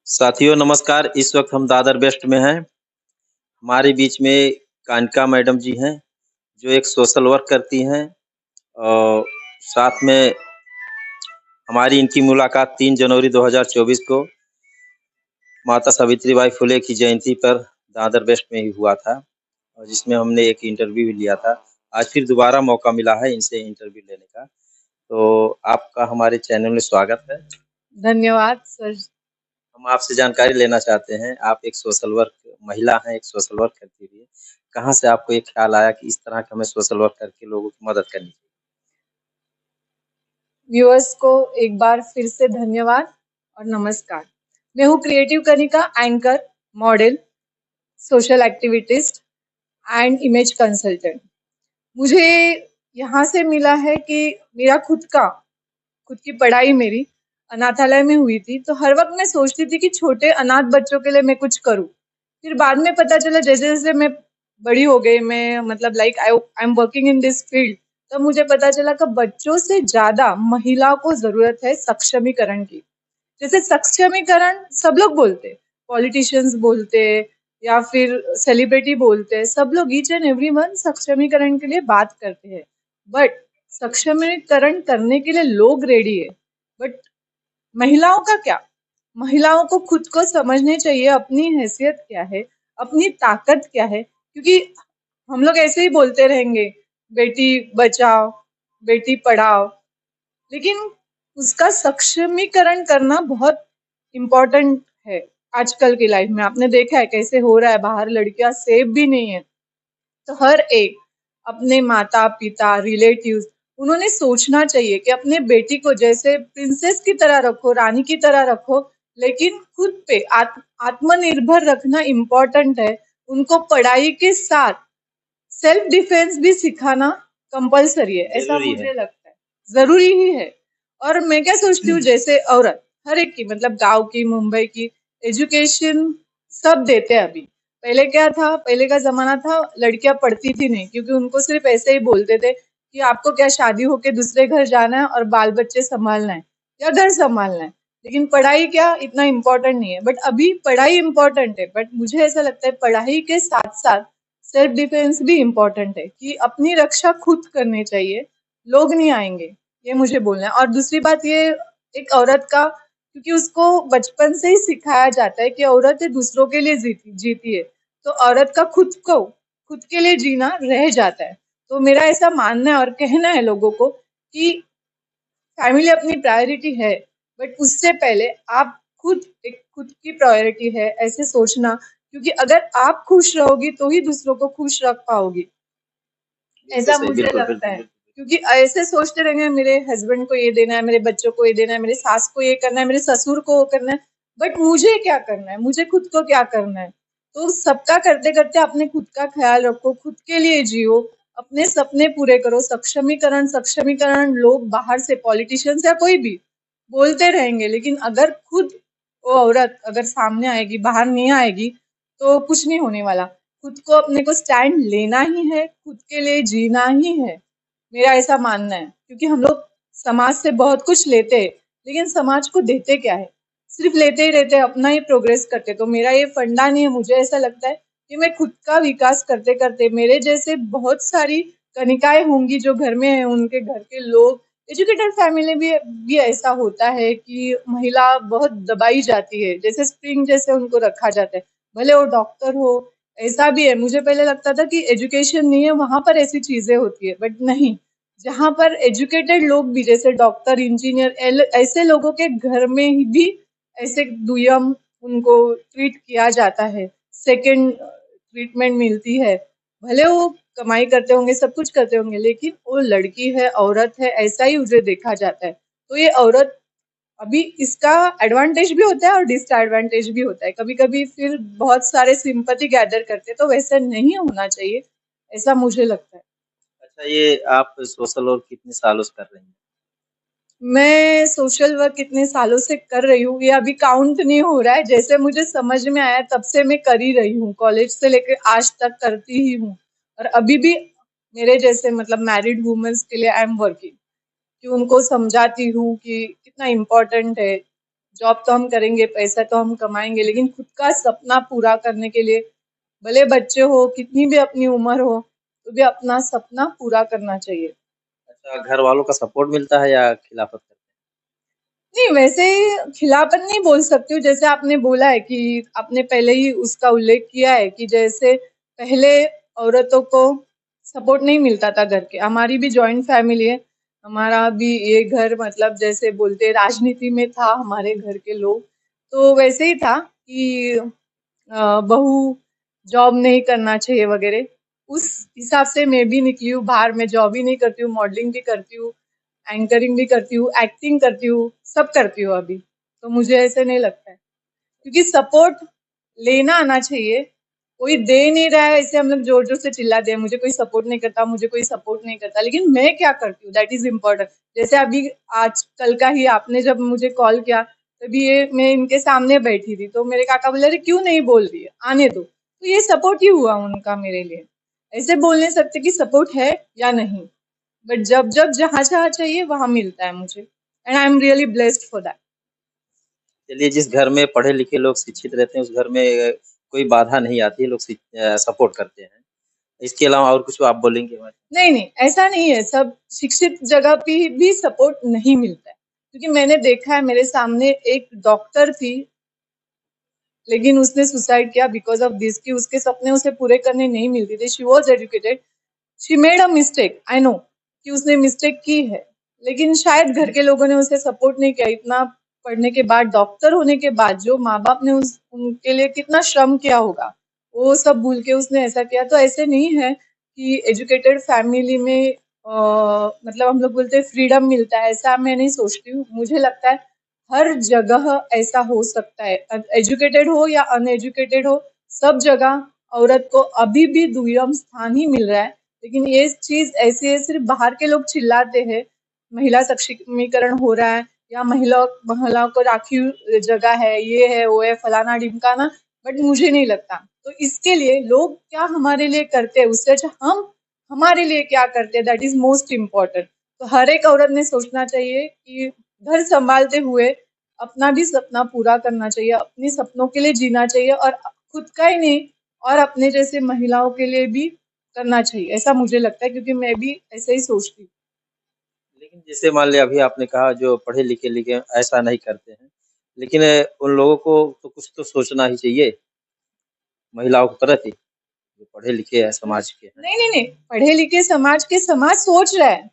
साथियों नमस्कार। इस वक्त हम दादर वेस्ट में हैं। हमारे बीच में कानिका मैडम जी हैं, जो एक सोशल वर्क करती हैं और साथ में हमारी इनकी मुलाकात 3 जनवरी 2024 को माता सावित्रीबाई फुले की जयंती पर दादर वेस्ट में ही हुआ था और जिसमें हमने एक इंटरव्यू भी लिया था। आज फिर दोबारा मौका मिला है इनसे इंटरव्यू लेने का। तो आपका हमारे चैनल में स्वागत है। धन्यवाद सर। हम आपसे जानकारी लेना चाहते हैं, आप एक सोशल वर्क महिला हैं, एक सोशल वर्क करती हुई। कहाँ से आपको ये ख्याल आया कि इस तरह का हमें सोशल वर्क करके लोगों की मदद करनी चाहिए? व्यूअर्स को एक बार फिर से धन्यवाद और नमस्कार। मैं हूँ creative Kanika, anchor, model, social activist and image consultant. मुझे यहाँ से मिला है कि मेरा खुद की पढ़ाई मेरी अनाथालय में हुई थी, तो हर वक्त मैं सोचती थी कि छोटे अनाथ बच्चों के लिए मैं कुछ करूँ। फिर बाद में पता चला जैसे जैसे मैं बड़ी हो गई, मैं मतलब like I am working in this field, तब मुझे पता चला कि बच्चों से ज्यादा महिलाओं को जरूरत है सक्षमीकरण की। जैसे सक्षमीकरण सब लोग बोलते, पॉलिटिशियंस बोलते या फिर सेलिब्रिटी बोलते, सब लोग ईच एंड एवरीवन सक्षमीकरण के लिए बात करते हैं। बट सक्षमीकरण करने के लिए लोग रेडी है, बट महिलाओं का क्या? महिलाओं को खुद को समझने चाहिए, अपनी हैसियत क्या है, अपनी ताकत क्या है। क्योंकि हम लोग ऐसे ही बोलते रहेंगे, बेटी बचाओ, बेटी पढ़ाओ, लेकिन उसका सक्षमीकरण करना बहुत इम्पोर्टेंट है। आजकल की लाइफ में आपने देखा है कैसे हो रहा है, बाहर लड़कियां सेफ भी नहीं है। तो हर एक अपने माता पिता रिलेटिव्स, उन्होंने सोचना चाहिए कि अपने बेटी को जैसे प्रिंसेस की तरह रखो, रानी की तरह रखो, लेकिन खुद पे आत्मनिर्भर रखना इम्पोर्टेंट है। उनको पढ़ाई के साथ सेल्फ डिफेंस भी सिखाना कंपलसरी है, ऐसा जरूरी है। मुझे लगता है, जरूरी ही है। और मैं क्या सोचती हूँ, जैसे औरत हर एक की, मतलब गांव की, मुंबई की, एजुकेशन सब देते हैं अभी। पहले क्या था, पहले का जमाना था, लड़कियां पढ़ती थी नहीं, क्योंकि उनको सिर्फ ऐसे ही बोलते थे कि आपको क्या शादी होके दूसरे घर जाना है और बाल बच्चे संभालना है या घर संभालना है, लेकिन पढ़ाई क्या इतना इम्पोर्टेंट नहीं है। बट अभी पढ़ाई इम्पोर्टेंट है, बट मुझे ऐसा लगता है पढ़ाई के साथ साथ सेल्फ डिफेंस भी इम्पोर्टेंट है, कि अपनी रक्षा खुद करनी चाहिए, लोग नहीं आएंगे, ये मुझे बोलना है। और दूसरी बात ये, एक औरत का, क्योंकि उसको बचपन से ही सिखाया जाता है कि औरत दूसरों के लिए जीती है, तो औरत का खुद के लिए जीना रह जाता है। तो मेरा ऐसा मानना है और कहना है लोगों को कि फैमिली अपनी प्रायोरिटी है, बट उससे पहले आप खुद की प्रायोरिटी है, ऐसे सोचना। क्योंकि अगर आप खुश रहोगी तो ही दूसरों को खुश रख पाओगी, बिल्कुल ऐसा सही, मुझे बिल्कुल लगता बिल्कुल है। बिल्कुल। क्योंकि ऐसे सोचते रहेंगे मेरे हस्बैंड को ये देना है, मेरे बच्चों को ये देना है, मेरे सास को ये करना है, मेरे ससुर को वो करना है, बट मुझे क्या करना है, मुझे खुद को क्या करना है। तो सबका करते करते अपने खुद का ख्याल रखो, खुद के लिए जियो, अपने सपने पूरे करो। सक्षमीकरण सक्षमीकरण लोग बाहर से, पॉलिटिशियंस या कोई भी बोलते रहेंगे, लेकिन अगर खुद वो औरत अगर सामने आएगी, बाहर नहीं आएगी, तो कुछ नहीं होने वाला। खुद को, अपने को स्टैंड लेना ही है, खुद के लिए जीना ही है, मेरा ऐसा मानना है। क्योंकि हम लोग समाज से बहुत कुछ लेते हैं, लेकिन समाज को देते क्या है? सिर्फ लेते ही रहते हैं, अपना ही प्रोग्रेस करते। तो मेरा ये फंडा नहीं है। मुझे ऐसा लगता है कि मैं खुद का विकास करते करते, मेरे जैसे बहुत सारी कनिकाएं होंगी जो घर में है, उनके घर के लोग, एजुकेटेड फैमिली भी ऐसा होता है कि महिला बहुत दबाई जाती है, जैसे स्प्रिंग जैसे उनको रखा जाता है, भले वो डॉक्टर हो। ऐसा भी है, मुझे पहले लगता था कि एजुकेशन नहीं है वहां पर ऐसी चीजें होती है, बट नहीं। जहां पर एजुकेटेड लोग भी, जैसे डॉक्टर, इंजीनियर, ऐसे लोगों के घर में ही भी ऐसे दुय्यम उनको ट्रीट किया जाता है, सेकंड ट्रीटमेंट मिलती है। भले वो कमाई करते होंगे, सब कुछ करते होंगे, लेकिन वो लड़की है, औरत है, ऐसा ही उसे देखा जाता है। तो ये औरत, अभी इसका एडवांटेज भी होता है और डिसएडवांटेज भी होता है कभी कभी। फिर बहुत सारे सिंपैथी गैदर करते हैं, तो वैसा नहीं होना चाहिए, ऐसा मुझे लगता है। अच्छा, ये आप सोशल वर्क कितने सालों से कर रही हैं? मैं सोशल वर्क कितने सालों से कर रही हूँ ये अभी काउंट नहीं हो रहा है, जैसे मुझे समझ में आया तब से मैं कर ही रही हूँ, कॉलेज से लेकर आज तक करती ही हूँ। और अभी भी मेरे जैसे, मतलब मैरिड वुमेन्स के लिए आई एम वर्किंग, कि उनको समझाती हूँ कि कितना इम्पोर्टेंट है जॉब तो हम करेंगे, पैसा तो हम कमाएंगे, लेकिन खुद का सपना पूरा करने के लिए, भले बच्चे हो, कितनी भी अपनी उम्र हो, तो भी अपना सपना पूरा करना चाहिए। अच्छा, घर वालों का सपोर्ट मिलता है या खिलाफत करते नहीं, वैसे खिलाफत नहीं बोल सकती हूँ। जैसे आपने बोला है कि आपने पहले ही उसका उल्लेख किया है कि जैसे पहले औरतों को सपोर्ट नहीं मिलता था घर के। हमारी भी जॉइंट फैमिली है। हमारा भी ये घर मतलब जैसे बोलते हैं, राजनीति में था हमारे घर के लोग। तो वैसे ही था कि बहू जॉब नहीं करना चाहिए वगैरह। उस हिसाब से मैं भी निकली हूँ बाहर। मैं जॉब ही नहीं करती हूँ, मॉडलिंग भी करती हूँ, एंकरिंग भी करती हूँ, एक्टिंग करती हूँ, सब करती हूँ अभी। तो मुझे ऐसे नहीं लगता है, क्योंकि सपोर्ट लेना आना चाहिए। कोई दे नहीं रहा है, ऐसे हम लोग जोर जोर से चिल्लाते हैं, मुझे कोई सपोर्ट नहीं करता, मुझे कोई सपोर्ट नहीं करता, लेकिन मैं क्या करती हूँ, दैट इज इम्पोर्टेंट। जैसे अभी आज कल का ही आपने जब मुझे कॉल किया, तभी ये मैं इनके सामने बैठी थी, तो मेरे काका बोले, अरे क्यों नहीं बोल रही है, आने दो। तो ये सपोर्ट ही हुआ उनका मेरे लिए। ऐसे बोल नहीं सकते कि सपोर्ट है या नहीं, बट जब जब जहाँ जहाँ चाहिए वहां मिलता है मुझे, and I am really blessed for that. हैं? चलिए, जिस घर में पढ़े लिखे लोग शिक्षित रहते हैं उस घर में कोई बाधा नहीं आती है, लोग सपोर्ट करते हैं। इसके अलावा और कुछ आप बोलेंगे हमारे? नहीं नहीं, ऐसा नहीं है। सब शिक्षित जगह पे भी सपोर्ट नहीं मिलता है, क्योंकि मैंने देखा है, मेरे सामने एक डॉक्टर थी, लेकिन उसने सुसाइड किया बिकॉज ऑफ दिस, कि उसके सपने उसे पूरे करने नहीं मिलती थे। She was educated, she made a mistake, I know कि उसने मिस्टेक की है, लेकिन शायद घर के लोगों ने उसे सपोर्ट नहीं किया। इतना पढ़ने के बाद, डॉक्टर होने के बाद, जो माँ बाप ने उस उनके लिए कितना श्रम किया होगा, वो सब भूल के उसने ऐसा किया। तो ऐसे नहीं है कि एजुकेटेड फैमिली में मतलब हम लोग बोलते हैं फ्रीडम मिलता है, ऐसा मैं नहीं सोचती हूँ। मुझे लगता है हर जगह ऐसा हो सकता है, एजुकेटेड हो या अनएजुकेटेड हो, सब जगह औरत को अभी भी दुय्यम स्थान ही मिल रहा है। लेकिन ये चीज ऐसी है, सिर्फ बाहर के लोग चिल्लाते हैं महिला सक्षमीकरण हो रहा है, या महिलाओं को राखी जगह है, ये है वो है, फलाना ढिमकाना, बट मुझे नहीं लगता। तो इसके लिए लोग क्या हमारे लिए करते हैं, उससे अच्छा हम हमारे लिए क्या करते हैं, दैट इज मोस्ट इम्पोर्टेंट। तो हर एक औरत ने सोचना चाहिए कि घर संभालते हुए अपना भी सपना पूरा करना चाहिए, अपने सपनों के लिए जीना चाहिए, और खुद का ही नहीं, और अपने जैसे महिलाओं के लिए भी करना चाहिए, ऐसा मुझे लगता है, क्योंकि मैं भी ऐसे ही सोचती हूँ। लेकिन जैसे मान लिया अभी आपने कहा जो पढ़े लिखे लिखे ऐसा नहीं करते हैं, लेकिन उन लोगों को तो कुछ तो सोचना ही चाहिए, महिलाओं के प्रति, जो पढ़े लिखे हैं समाज के हैं। नहीं नहीं नहीं, पढ़े लिखे समाज के समाज सोच रहा है,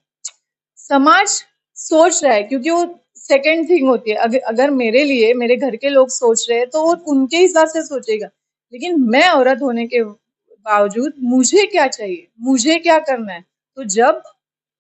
समाज सोच रहा है, क्योंकि वो सेकंड थिंग होती है। अगर मेरे लिए मेरे घर के लोग सोच रहे हैं, तो वो उनके हिसाब से सोचेगा। लेकिन मैं औरत होने के बावजूद मुझे क्या चाहिए, मुझे क्या करना है, तो जब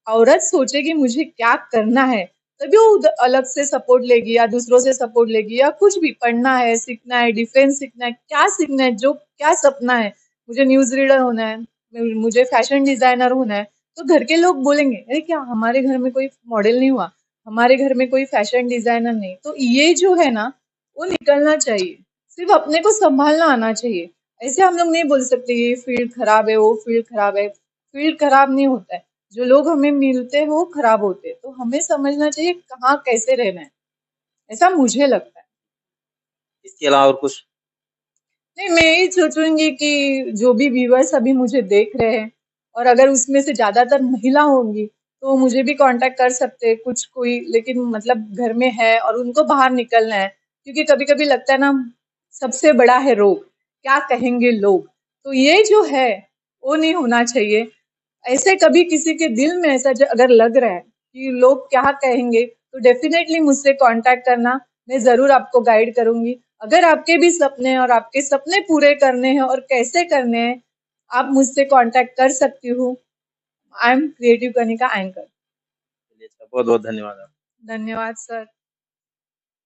औरत सोचेगी मुझे क्या करना है, तभी वो अलग से सपोर्ट लेगी, या दूसरों से सपोर्ट लेगी, या कुछ भी पढ़ना है, सीखना है, डिफेंस सीखना है, क्या सीखना है, जो क्या सपना है, मुझे न्यूज रीडर होना है, मुझे फैशन डिजाइनर होना है, तो घर के लोग बोलेंगे, अरे क्या हमारे घर में कोई मॉडल नहीं हुआ, हमारे घर में कोई फैशन डिजाइनर नहीं। तो ये जो है ना, वो निकलना चाहिए, सिर्फ अपने को संभालना आना चाहिए। ऐसे हम लोग नहीं बोल सकते ये फील्ड खराब है, वो फील्ड खराब है। फील्ड खराब नहीं होता है, जो लोग हमें मिलते हैं वो खराब होते हैं। तो हमें समझना चाहिए कहाँ कैसे रहना है, ऐसा मुझे लगता है। इसके अलावा और कुछ? नहीं, मैं यही सोचूंगी कि जो भी व्यूअर्स अभी मुझे देख रहे हैं, और अगर उसमें से ज्यादातर महिला होंगी, तो मुझे भी कांटेक्ट कर सकते हैं कुछ कोई, लेकिन मतलब घर में है और उनको बाहर निकलना है, क्योंकि कभी कभी लगता है ना, सबसे बड़ा है रोग, क्या कहेंगे लोग। तो ये जो है, वो नहीं होना चाहिए। ऐसे कभी किसी के दिल में ऐसा अगर लग रहा है कि लोग क्या कहेंगे, तो डेफिनेटली मुझसे कांटेक्ट करना, मैं जरूर आपको गाइड करूंगी। अगर आपके भी सपने हैं और आपके सपने पूरे करने हैं और कैसे करने हैं, आप मुझसे कांटेक्ट कर सकती हूँ। I am creative Kanika anchor. चलिए, अच्छा, बहुत बहुत धन्यवाद। धन्यवाद सर।